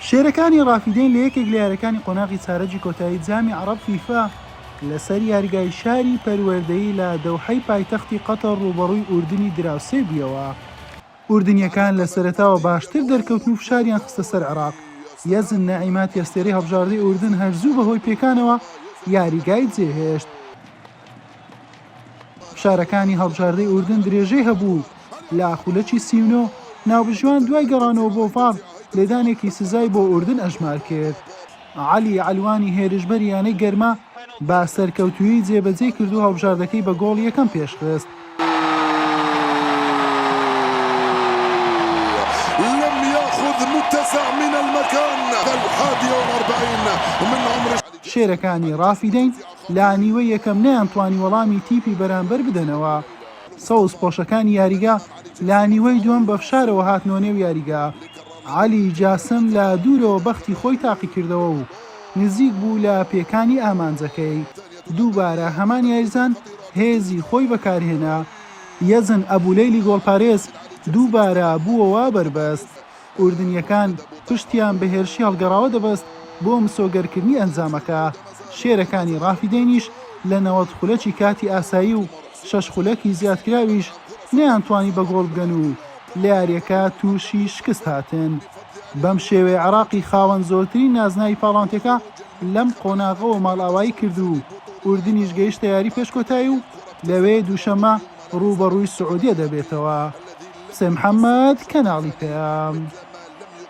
شێرەکانی ڕافیدەین لە یەکێک لە یاریەکانی قۆناغی چارەجی کۆتایی جامی عەرەب فیفا لەسەر یاریگای شاری پەروەردەیی لە دەوحەی پایتەختی قەتەر ڕوبەڕووی ئوردنی دراوسێ بوویەوە. ئوردنیەکان لە سەرەتاوە باشتر دەرکەوتن و فشاریان خستە سەر عێراق. یەزن نائیمات یەستێرەی هەڵبژاردەی ئوردن هەرزوو بەهۆی پێکانەوە یاریگای جێهێشت. فشارەکانی هەڵبژاردەی ئوردن درێژەی هەبوو لە خولەکی 39 ناوبژوان دوای گەڕانەوە بۆ ڤار لێدانێکی سزای بۆ ئوردن ئەژمار کرد. عەلی عەلوانی هێرشبەری یانەی گەرما با سەرکەوتووی جێبەجێ کرد و هەڵبژاردەکەی بە گۆڵ یەکەم پێشخست. لم يأخذ متسع من المكان 41 من عمر. شێرەکانی ڕافیدەین لا نیوەی یەکەم نەیانتوانی وەڵامی تیپی بەرامبەر بدەنەوە. سەوز پۆشەکانی یاریگا لا نیوەی دووەم بە فشارەوە هاتنەوە نێو یاریگا. عەلی جاسم لە دوورەوە بەختی خۆی تاقی کردەوە و نزیک بوو لە پێکانی ئامانجەکەی. دووبارە هەمان یاریزان هێزی خۆی بەکارهێنا. یەزن ئەبولەیلی گۆڵپارێز دووبارە بووەوە بربەست. ئوردنیەکان پشتیان بە هێرشی هەڵگەڕاوە دەبەست بۆ مسۆگەرکردنی ئەنجامەکە. شێرەکانی ڕافیدەینیش لە 90 خولەکی کاتی ئاسایی و 6 خولەکی زیادکراویش نەیانتوانی بە گۆڵ بگەن و لە یاریەکە تووشی شکست هاتن. بەم شێوەیە عێراقی خاوەن زۆرترین نازناوی پاڵانتەکە لەم قۆناغەوە ماڵئاوایی کرد و ئوردنیش گەیشتە یاری پێشکۆتایی و لەوێ دووشەمە ڕوبەڕووی سعودیە دەبێتەوە. حسێن محەممەد، کەناڵی پێام.